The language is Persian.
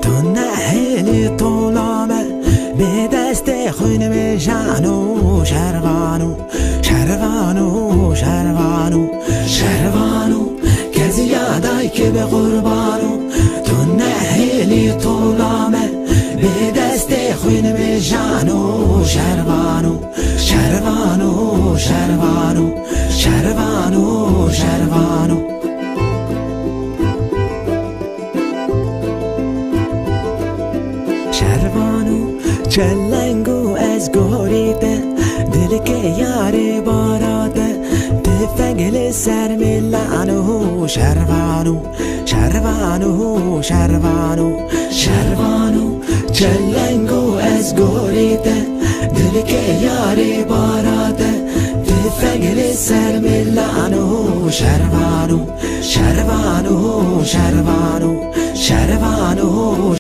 تو نهیلی طولامه به دست خون شانو شروانو شروانو شروانو شروانو کسی یادای که به قربانو تو نهیلی طولامه به دست خون شانو شروانو شروانو شروانو شروانو شروانو شروانو چلنگو از گوریده دل که یاری باراده تفنگل سر میلانو شروانو شروانو شروانو شروانو چلنگو از گوریده دل که یاری باراده تفنگل سر میلانو شروانو شروانو شروانو شروانو